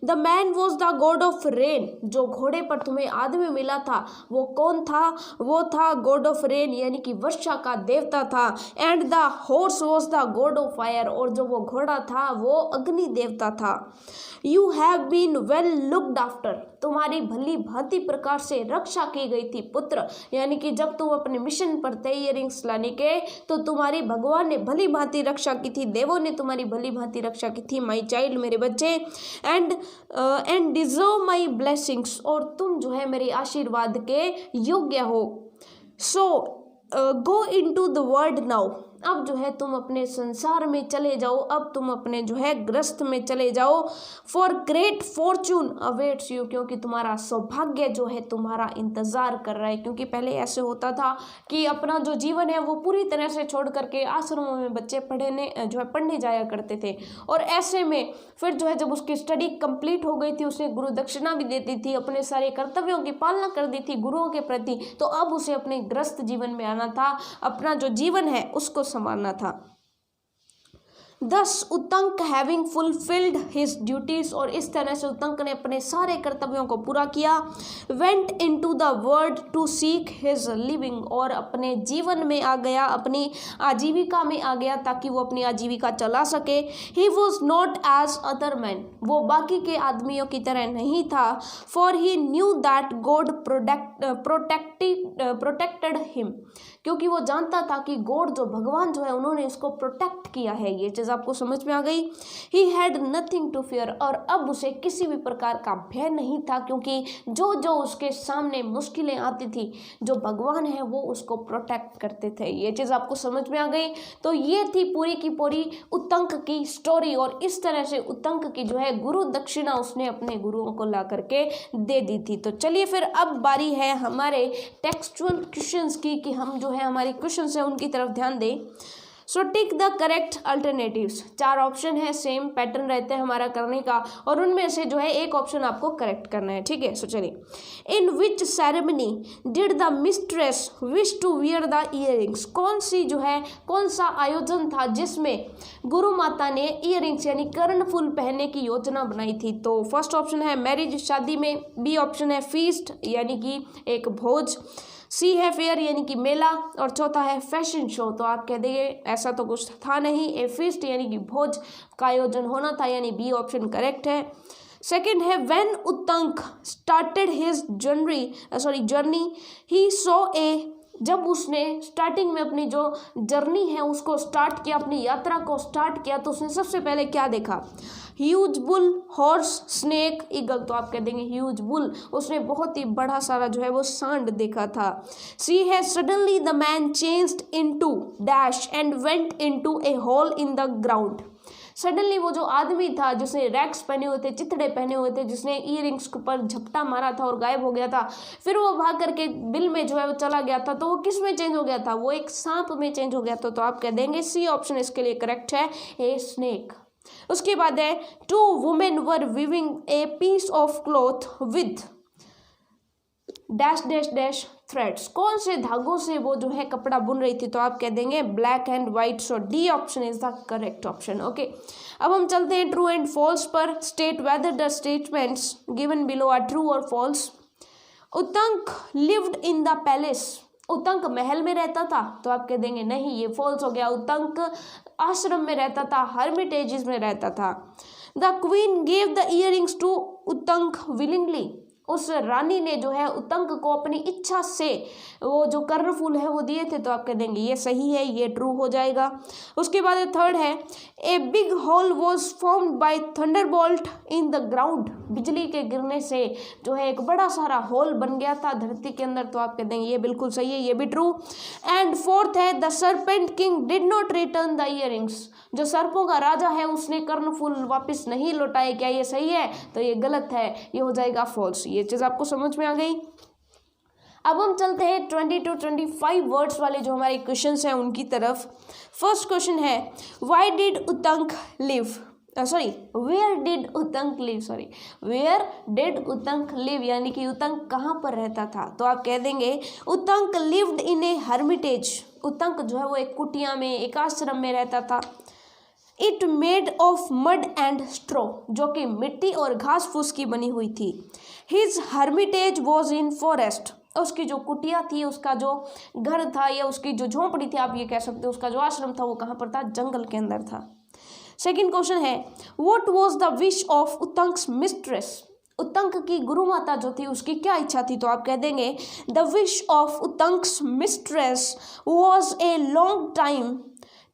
The man was the god of rain, जो घोड़े पर तुम्हें आदमी मिला था वो कौन था, वो था गॉड ऑफ रेन, यानी कि वर्षा का देवता था। And the horse was the god of fire, और जो वो घोड़ा था वो अग्नि देवता था। You have been well looked after, तुम्हारी भली भांति प्रकार से रक्षा की गई थी पुत्र, यानी कि जब तुम अपने मिशन पर थे इयरिंग्स लाने के, तो तुम्हारी भगवान ने भली भांति रक्षा की थी, देवों ने तुम्हारी भली भांति रक्षा की थी, माई चाइल्ड, मेरे बच्चे। एंड डिजर्व माई ब्लेसिंग्स, और तुम जो है मेरे आशीर्वाद के योग्य हो। So go into the world now, अब जो है तुम अपने संसार में चले जाओ, अब तुम अपने जो है ग्रस्त में चले जाओ। For great Fortune awaits you, क्योंकि तुम्हारा सौभाग्य जो है तुम्हारा इंतज़ार कर रहा है। क्योंकि पहले ऐसे होता था कि अपना जो जीवन है वो पूरी तरह से छोड़ करके आश्रमों में बच्चे पढ़ने जाया करते थे, और ऐसे में फिर जो है जब उसकी स्टडी कंप्लीट हो गई थी, उसे गुरु दक्षिणा भी देती थी, अपने सारे कर्तव्यों की पालना कर दी थी गुरुओं के प्रति, तो अब उसे अपने ग्रस्त जीवन में आना था, अपना जो जीवन है उसको संभालना था। Thus Uttanka having fulfilled his duties, और इस तरह से उतंक ने अपने सारे कर्तव्यों को पूरा किया। Went into the world to seek his living, और अपने जीवन में आ गया, अपनी आजीविका में आ गया ताकि वो अपनी आजीविका चला सके। He was not as other man, वो बाकी के आदमियों की तरह नहीं था। For he knew that God protected him, क्योंकि वो जानता था कि गॉड जो भगवान जो है उन्होंने इसको प्रोटेक्ट किया है। ये चीज़ आपको समझ में आ गई। He had nothing to fear, और अब उसे किसी भी प्रकार का भय नहीं था, क्योंकि जो जो उसके सामने मुश्किलें आती थी, जो भगवान है वो उसको प्रोटेक्ट करते थे। ये चीज़ आपको समझ में आ गई। तो ये थी पूरी की पूरी उतंक की स्टोरी, और इस तरह से उतंक की जो है गुरु दक्षिणा उसने अपने गुरुओं को ला करके दे दी थी। तो चलिए फिर अब बारी है हमारे टेक्सचुअल क्वेश्चंस की, कि हम जो है हमारे क्वेश्चंस हैं उनकी तरफ ध्यान दें। So tick the correct alternatives, 4 option है, सेम पैटर्न रहता है हमारा करने का, और उनमें से जो है एक ऑप्शन आपको करेक्ट करना है, ठीक है। सो चलिए, in which ceremony did the mistress wish to wear the earrings, कौन सा आयोजन था जिसमें गुरु माता ने इयरिंग्स यानी कर्णफूल पहनने की योजना बनाई थी। तो फर्स्ट ऑप्शन है मैरिज, शादी में। बी ऑप्शन है फीस्ट यानी कि एक भोज। सी है फेयर यानी कि मेला, और चौथा है फैशन शो। तो आप कह देंगे ऐसा तो कुछ था नहीं, ए फीस्ट यानी कि भोज का आयोजन होना था, यानी बी ऑप्शन करेक्ट है। सेकेंड है when Uttanka started his journey he saw a, जब उसने स्टार्टिंग में अपनी जो जर्नी है उसको स्टार्ट किया, अपनी यात्रा को स्टार्ट किया, तो उसने सबसे पहले क्या देखा? Huge bull, horse, snake, eagle. तो आप कह देंगे ह्यूज बुल, उसने बहुत ही बड़ा सारा जो है वो सांड देखा था। सी है suddenly the man changed into dash and went into a hole in the ground. Suddenly वो जो आदमी था जिसने रैक्स पहने हुए थे, चिथड़े पहने हुए थे, जिसने ईयरिंग्स पर झपटा मारा था और गायब हो गया था, फिर वो भाग करके बिल में जो है वो चला गया था, तो वो किस में चेंज हो गया था? वो एक सांप में चेंज हो गया था। तो आप कह देंगे सी ऑप्शन इसके लिए करेक्ट है, ए स्नेक। उसके बाद है two women were weaving a piece of cloth with dash dash dash threads. कौन से धागों से वो जो है कपड़ा बुन रही थी? तो आप कह देंगे black and white. So D option is the correct option. Okay, अब हम चलते हैं ट्रू एंड फॉल्स पर। State whether the statements given below are true और false. Uttanka lived in the palace. Uttanka महल में रहता था। तो आप कह देंगे नहीं, ये फॉल्स हो गया। उत्तंक आश्रम में रहता था, हर्मिटेजेस में रहता था। The queen gave the earrings to Uttanka willingly. उस रानी ने जो है उत्तंक को अपनी इच्छा से वो जो कर्णफूल है वो दिए थे। तो आप कह देंगे ये सही है, ये ट्रू हो जाएगा। उसके बाद थर्ड है ए big whole was formed by Thunderbolt in the ground. बिजली के गिरने से जो है एक बड़ा सारा होल बन गया था धरती के अंदर। तो आप कह देंगे ये बिल्कुल सही है, ये भी ट्रू। एंड फोर्थ है the serpent king did not return the earrings. जो सर्पों का राजा है उसने कर्णफूल वापस नहीं लौटाए। क्या ये सही है? तो ये गलत है, ये हो जाएगा फॉल्स। ये चीज़ आपको समझ में आ गई। अब हम चलते हैं 20 to 25 वर्ड्स वाले जो हमारे क्वेश्चंस हैं उनकी तरफ। फर्स्ट क्वेश्चन है why did Uttanka live, where did Uttanka live, where did Uttanka live यानी कि उत्तंक कहाँ पर रहता था? तो आप कह देंगे उत्तंक लिव्ड इन ए हर्मिटेज। उत्तंक जो है वो एक कुटिया में, एक आश्रम में रहता था। It made of mud and straw, जो कि मिट्टी और घास फूस की बनी हुई थी। His Hermitage was in forest. उसकी जो कुटिया थी, उसका जो घर था या उसकी जो झोंपड़ी थी आप ये कह सकते हो, उसका जो आश्रम था वो कहाँ पर था? जंगल के अंदर था। सेकेंड क्वेश्चन है what was the wish of Uttanka's mistress. Uttanka की गुरु माता जो थी उसकी क्या इच्छा थी? तो आप कह देंगे the wish of Uttanka's mistress was a long time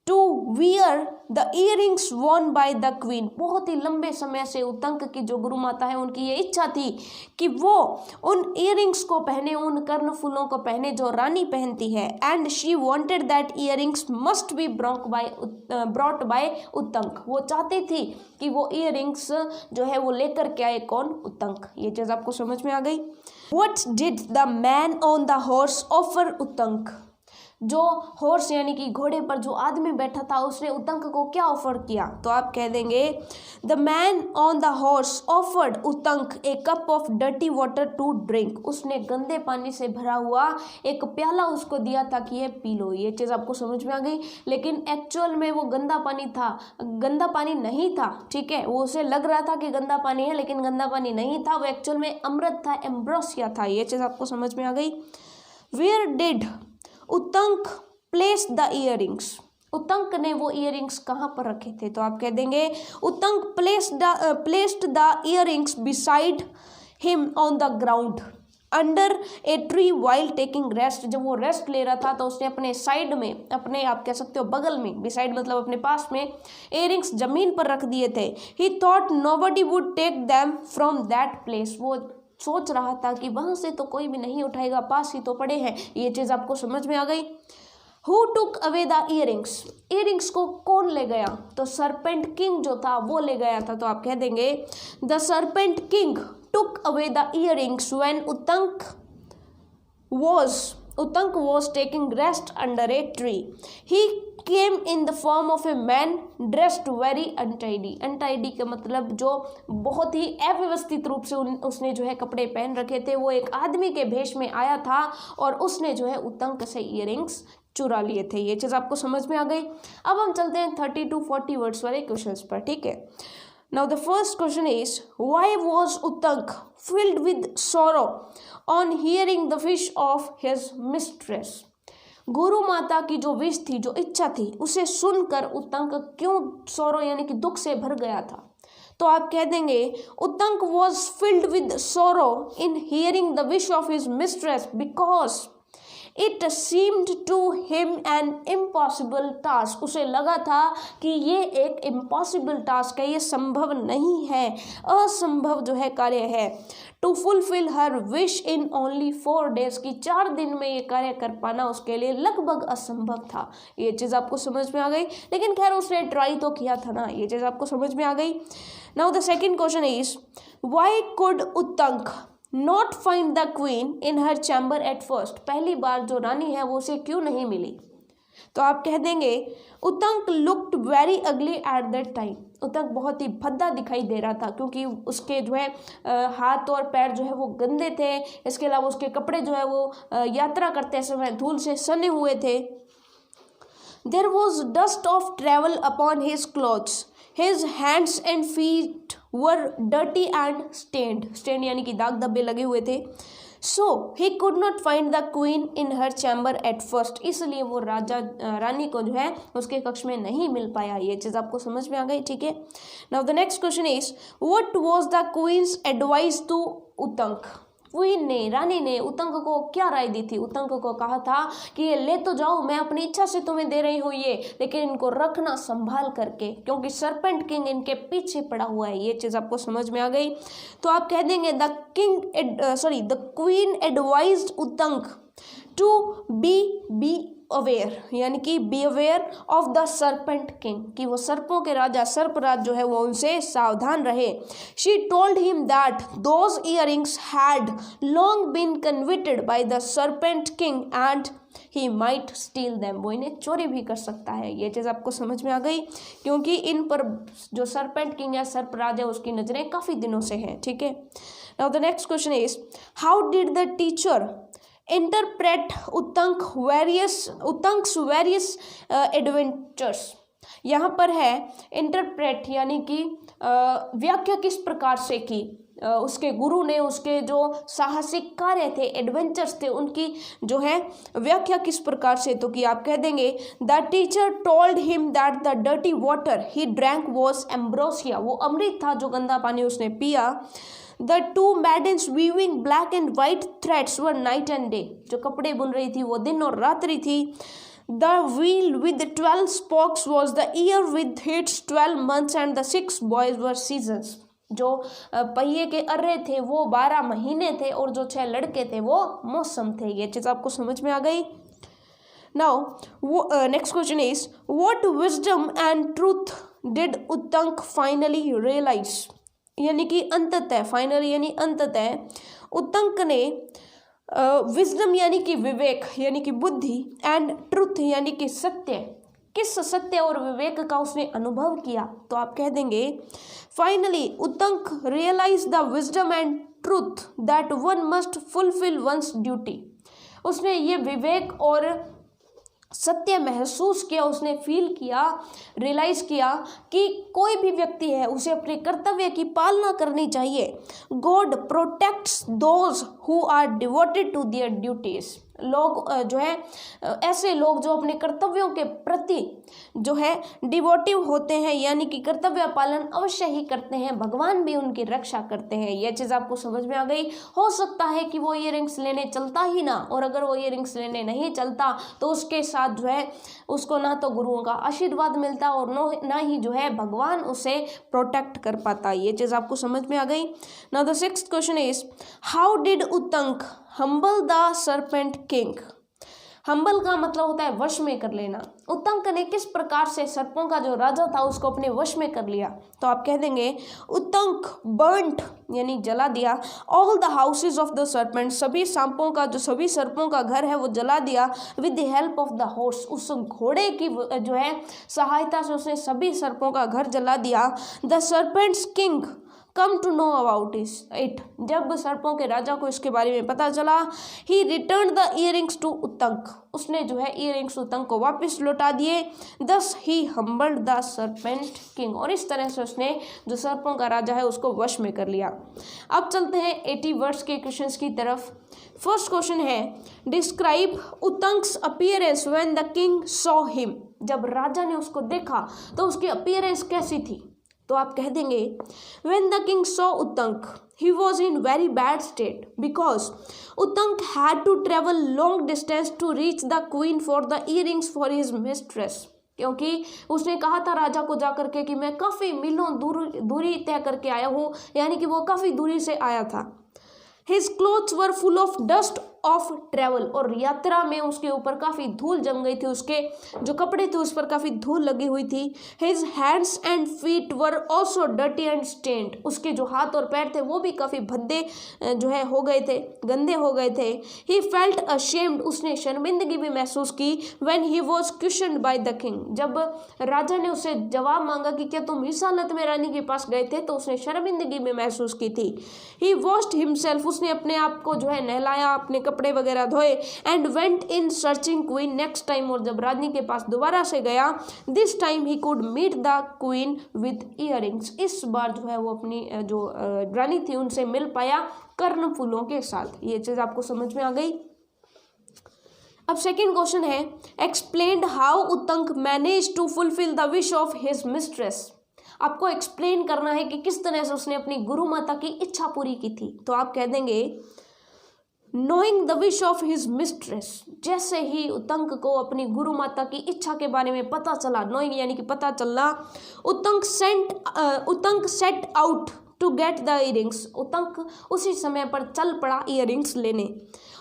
to wear the earrings worn by the queen. बहुत ही लंबे समय से उत्तंक की जो गुरु माता है उनकी ये इच्छा थी कि वो उन इयरिंग्स को पहने, उन कर्णफूलों को पहने जो रानी पहनती है। And she wanted that earrings must be brought by Uttanka. वो चाहती थी कि वो इयरिंग्स जो है वो लेकर के आए कौन? उत्तंक। ये चीज़ आपको समझ में आ गई। What did the man on the horse offer Uttanka. जो हॉर्स यानी कि घोड़े पर जो आदमी बैठा था उसने उत्तंक को क्या ऑफर किया? तो आप कह देंगे the man on the horse offered Uttanka a cup of dirty water to drink. उसने गंदे पानी से भरा हुआ एक प्याला उसको दिया था कि ये पी लो। ये चीज़ आपको समझ में आ गई। लेकिन एक्चुअल में वो गंदा पानी था, गंदा पानी नहीं था। ठीक है, वो उसे लग रहा था कि गंदा पानी है लेकिन गंदा पानी नहीं था, वो एक्चुअल में अमृत था, एम्ब्रोसिया था। ये चीज़ आपको समझ में आ गई। Where did Uttanka place the earrings. Uttanka ने वो इयरिंग्स कहाँ पर रखे थे? तो आप कह देंगे Uttanka placed the earrings beside him on the ground under a tree while taking rest. जब वो रेस्ट ले रहा था तो उसने अपने साइड में, अपने आप कह सकते हो बगल में, बिसाइड मतलब अपने पास में, इयरिंग्स जमीन पर रख दिए थे। He thought nobody would take them from that place. वो सोच रहा था कि वहां से तो कोई भी नहीं उठाएगा, पास ही तो पड़े हैं। ये चीज़ आपको समझ में आ गई। Who took away the earrings. Earrings को कौन ले गया? तो सरपेंट किंग जो था वो ले गया था। तो आप कह देंगे the serpent king took away the earrings when Uttanka was taking rest under a tree. He came in the form of a man dressed very untidy. Untidy का मतलब जो बहुत ही अव्यवस्थित रूप से उसने जो है कपड़े पहन रखे थे। वो एक आदमी के भेष में आया था और उसने जो है उत्तंक से इयरिंग्स चुरा लिए थे। ये चीज़ आपको समझ में आ गई। अब हम चलते हैं 30 to 40 वर्ड्स वाले क्वेश्चंस पर। ठीक है, Now the first question is, why was Uttank filled with sorrow on hearing the wish of his mistress? गुरु माता की जो विश थी, जो इच्छा थी, उसे सुनकर उत्तंक क्यों सौरो यानी कि दुख से भर गया था? तो आप कह देंगे Uttanka was filled with sorrow in hearing the wish of his mistress because it seemed to him an impossible task. उसे लगा था कि ये एक इम्पॉसिबल टास्क है, ये संभव नहीं है, असंभव जो है कार्य है। To fulfil her wish in only 4 days, की 4 दिन में ये कार्य कर पाना उसके लिए लगभग असंभव था। ये चीज़ आपको समझ में आ गई, लेकिन खैर उसने ट्राई तो किया था ना, ये चीज़ आपको समझ में आ गई। Now the second question is, Y could Uttanka not find the queen in her chamber at first? पहली बार जो रानी है वो उसे क्यों नहीं मिली? तो आप कह देंगे Uttanka looked very ugly at that time. Uttanka बहुत ही भद्दा दिखाई दे रहा था, क्योंकि उसके जो है हाथ और पैर जो है वो गंदे थे। इसके अलावा उसके कपड़े जो है वो यात्रा करते समय धूल से सने हुए थे। There was dust of travel upon his clothes, his hands and feet were dirty and stained यानी कि दाग धब्बे लगे हुए थे। So he could not find the queen in her chamber at first, इसलिए वो रानी को जो है उसके कक्ष में नहीं मिल पाया। ये चीज़ आपको समझ में आ गई, ठीक है। Now the next question is, what was the queen's advice to Uttanka? Queen ने, रानी ने उत्तंक को क्या राय दी थी? उत्तंक को कहा था कि ये ले तो जाओ, मैं अपनी इच्छा से तुम्हें दे रही हूँ ये, लेकिन इनको रखना संभाल करके, क्योंकि सरपेंट किंग इनके पीछे पड़ा हुआ है। ये चीज़ आपको समझ में आ गई। तो आप कह देंगे the queen advised Uttanka to be aware, यानी कि be aware of the serpent king, कि वो सर्पों के राजा सर्पराज जो है वो उनसे सावधान रहे। She told him that those earrings had long been coveted by the serpent king and he might steal them, वो इन्हें चोरी भी कर सकता है। ये चीज़ आपको समझ में आ गई, क्योंकि इन पर जो सरपेंट किंग या सर्पराज है उसकी नज़रें काफ़ी दिनों से हैं, ठीक है। Now the next question is, how did the teacher interpret Uttanka's various adventures? यहाँ पर है इंटरप्रेट यानी कि व्याख्या किस प्रकार से की उसके गुरु ने, उसके जो साहसिक कार्य थे, एडवेंचर्स थे, उनकी जो है व्याख्या किस प्रकार से तो कि आप कह देंगे the teacher told him that the dirty water he drank was ambrosia, वो अमृत था जो गंदा पानी उसने पिया। The two maidens weaving black and white threads were night and day, जो कपड़े बुन रही थी वो दिन और रात्रि थी। The wheel with the 12 spokes was the year with its 12 months and the 6 boys were seasons, जो पहिए के अर्रे थे वो 12 महीने थे और जो 6 लड़के थे वो मौसम थे। ये चीज़ आपको समझ में आ गई। Now next question is, what wisdom and truth did Uttanka finally realize? यानी कि अंततः, फाइनली यानी अंततः उत्तंक ने विजडम यानी कि विवेक यानी कि बुद्धि एंड ट्रुथ यानी कि सत्य, किस सत्य और विवेक का उसने अनुभव किया? तो आप कह देंगे finally Uttanka realize the wisdom and truth that one must fulfil one's duty. उसने ये विवेक और सत्य महसूस किया, उसने फील किया, रियलाइज किया कि कोई भी व्यक्ति है उसे अपने कर्तव्य की पालना करनी चाहिए। God protects those who are devoted to their duties. लोग जो है ऐसे लोग जो अपने कर्तव्यों के प्रति जो है डिवोटिव होते हैं, यानी कि कर्तव्य पालन अवश्य ही करते हैं, भगवान भी उनकी रक्षा करते हैं। यह चीज़ आपको समझ में आ गई। हो सकता है कि वो इयररिंग्स लेने चलता ही ना, और अगर वो इयररिंग्स लेने नहीं चलता तो उसके साथ जो है उसको ना तो गुरुओं का आशीर्वाद मिलता और ना ही जो है भगवान उसे प्रोटेक्ट कर पाता। ये चीज़ आपको समझ में आ गई। Now the sixth question is, how did Uttanka humble the serpent king? Humble का मतलब होता है वश में कर लेना। उत्तंक ने किस प्रकार से सर्पों का जो राजा था उसको अपने वश में कर लिया? तो आप कह देंगे उत्तंक बर्न्ट यानी जला दिया all the houses of the serpent, सभी सांपों का जो सभी सर्पों का घर है वो जला दिया with the help of the horse, उस घोड़े की जो है सहायता से उसने सभी सर्पों का घर जला दिया। The serpents king come to know about it, जब सर्पों के राजा को इसके बारे में पता चला, ही रिटर्न द इयरिंग्स टू उतंक, उसने जो है इयरिंग्स उतंक को वापस लौटा दिए। दस ही हम्बल्ड द सर्पेंट किंग, और इस तरह से उसने जो सर्पों का राजा है उसको वश में कर लिया। अब चलते हैं 80 वर्ड्स के क्वेश्चंस की तरफ। फर्स्ट क्वेश्चन है, describe Uttanka's appearance when the king saw him, जब राजा ने उसको देखा तो उसकी अपीयरेंस कैसी थी? तो आप कह देंगे, when the king saw Uttank, he was in very bad state because Uttank had to travel long distance to reach the queen for the earrings for his mistress, क्योंकि उसने कहा था राजा को जाकर के कि मैं काफ़ी मीलों दूरी तय करके आया हूँ, यानी कि वो काफ़ी दूरी से आया था। His clothes were full of dust of travel, और यात्रा में उसके ऊपर काफ़ी धूल जम गई थी, उसके जो कपड़े थे उस पर काफ़ी धूल लगी हुई थी। His hands and feet were also dirty and stained, उसके जो हाथ और पैर थे वो भी काफ़ी भद्दे जो है हो गए थे, गंदे हो गए थे। ही फेल्ट अशेम्ड, उसने शर्मिंदगी भी महसूस की। When he was questioned by the king, जब राजा ने उससे जवाब मांगा कि क्या तुम इस हालत में रानी के पास गए थे, तो उसने शर्मिंदगी में महसूस की थी। ही वॉश्ड हिमसेल्फ, उसने अपने आप को जो है नहलाया, अपने कपड़े वगैरह धोए। And went in searching queen next time, और जब रानी के पास दोबारा से गया, this time he could meet the queen with earrings, इस बार जो है वो अपनी जो रानी थी उनसे मिल पाया कर्ण फूलों के साथ। ये चीज़ आपको समझ में आ गई। अब सेकेंड क्वेश्चन है, explain how Uttanka manage to fulfil the wish of his mistress, आपको एक्सप्लेन करना है कि किस तरह से उसने अपनी गुरु माता की इच्छा पूरी की थी। तो आप कह देंगे, knowing the wish of his mistress, जैसे ही उत्तंक को अपनी गुरु माता की इच्छा के बारे में पता चला, नोइंग यानी कि पता चलना, Uttanka set out to get the earrings, Uttanka उसी समय पर चल पड़ा इयरिंग्स लेने।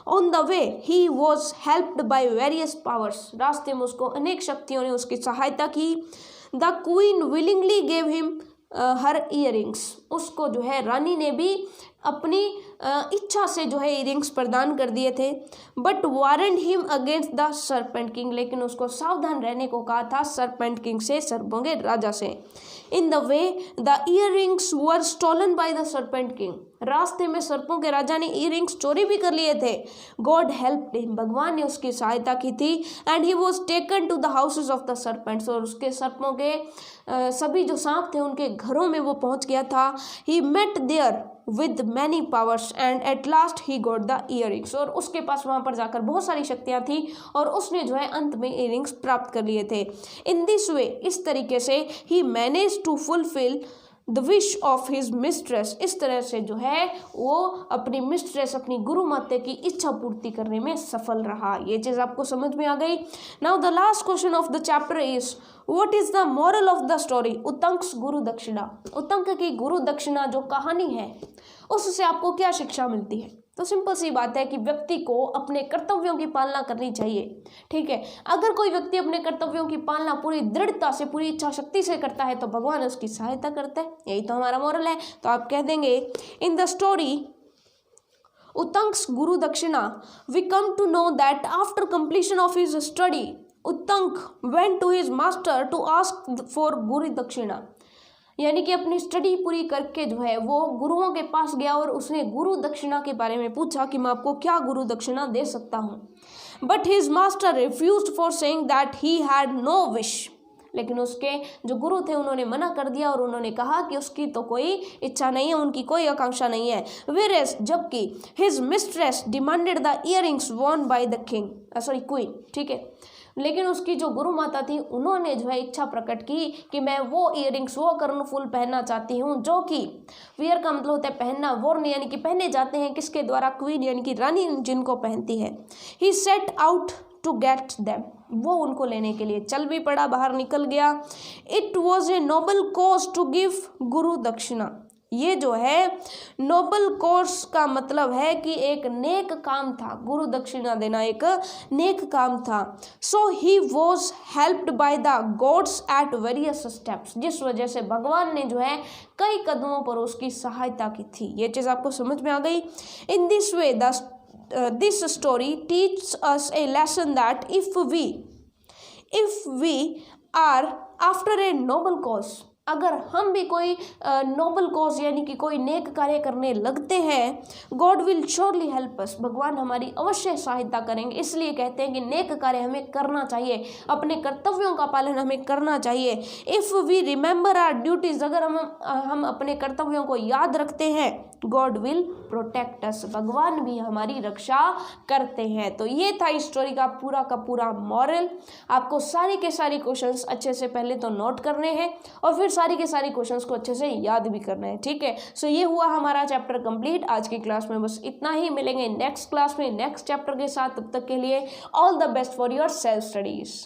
On the way he was helped by various powers, रास्ते में उसको अनेक शक्तियों ने उसकी सहायता की। The queen willingly gave him her earrings, उसको जो है रानी ने भी अपनी इच्छा से जो है इयरिंग्स प्रदान कर दिए थे। But warned him against the serpent king, लेकिन उसको सावधान रहने को कहा था सर्पेंट किंग से, सर्पों के राजा से। In the way the earrings were stolen by the serpent king, रास्ते में सर्पों के राजा ने इयरिंग्स चोरी भी कर लिए थे। गॉड हेल्प हिम, भगवान ने उसकी सहायता की थी। And he was taken to the houses of the serpents, और उसके सर्पों के सभी जो सांप थे उनके घरों में वो पहुंच गया था। He met there with many powers and at last he got the earrings, और उसके पास वहाँ पर जाकर बहुत सारी शक्तियाँ थी और उसने जो है अंत में इयरिंग्स प्राप्त कर लिए थे। इन दिस वे, इस तरीके से ही manage to fulfil the wish of his mistress, इस तरह से जो है वो अपनी मिस्ट्रेस, अपनी गुरु माता की इच्छा पूर्ति करने में सफल रहा। ये चीज़ आपको समझ में आ गई। Now the last question of the chapter is, what is the moral of the story, Uttanka's guru dakshina, Uttanka की गुरु दक्षिणा जो कहानी है उससे आपको क्या शिक्षा मिलती है? तो सिंपल सी बात है कि व्यक्ति को अपने कर्तव्यों की पालना करनी चाहिए। ठीक है, अगर कोई व्यक्ति अपने कर्तव्यों की पालना पूरी दृढ़ता से, पूरी इच्छा शक्ति से करता है तो भगवान उसकी सहायता करता है। यही तो हमारा मॉरल है। तो आप कह देंगे, in the story Uttanka's guru dakshina we come to know that after completion of his study Uttanka went to his master to ask for guru dakshina, यानी कि अपनी स्टडी पूरी करके जो है वो गुरुओं के पास गया और उसने गुरु दक्षिणा के बारे में पूछा कि मैं आपको क्या गुरु दक्षिणा दे सकता हूँ। But his master refused for saying that he had no wish, लेकिन उसके जो गुरु थे उन्होंने मना कर दिया और उन्होंने कहा कि उसकी तो कोई इच्छा नहीं है, उनकी कोई आकांक्षा नहीं है। वेरेस, जबकि his mistress demanded the earrings worn by the king, queen. ठीक है, लेकिन उसकी जो गुरु माता थी उन्होंने जो है इच्छा प्रकट की कि मैं वो इयरिंग्स, वो कर्णफूल पहनना चाहती हूँ, जो कि वियर का मतलब होता है पहनना, वॉर्न यानी कि पहने जाते हैं किसके द्वारा, क्वीन यानी कि रानी जिनको पहनती है। He set out to get them, वो उनको लेने के लिए चल भी पड़ा, बाहर निकल गया। It was a noble cause to give guru dakshina, ये जो है नोबल कोर्स का मतलब है कि एक नेक काम था, गुरु दक्षिणा देना एक नेक काम था। So he was helped by the gods at various steps, जिस वजह से भगवान ने जो है कई कदमों पर उसकी सहायता की थी। ये चीज़ आपको समझ में आ गई। In this way this story teach us a lesson that if we are after a noble cause, अगर हम भी कोई नोबल कॉज यानी कि कोई नेक कार्य करने लगते हैं, God will surely help us, भगवान हमारी अवश्य सहायता करेंगे। इसलिए कहते हैं कि नेक कार्य हमें करना चाहिए, अपने कर्तव्यों का पालन हमें करना चाहिए। If we remember our duties, अगर हम अपने कर्तव्यों को याद रखते हैं, गॉड विल प्रोटेक्ट अस, भगवान भी हमारी रक्षा करते हैं। तो ये था इस स्टोरी का पूरा मॉरल। आपको सारे के सारे क्वेश्चंस अच्छे से पहले तो नोट करने हैं और फिर सारी के सारी क्वेश्चंस को अच्छे से याद भी करना है, ठीक है। सो ये हुआ हमारा चैप्टर कंप्लीट। आज की क्लास में बस इतना ही, मिलेंगे नेक्स्ट क्लास में नेक्स्ट चैप्टर के साथ। तब तक के लिए all the best for your self studies.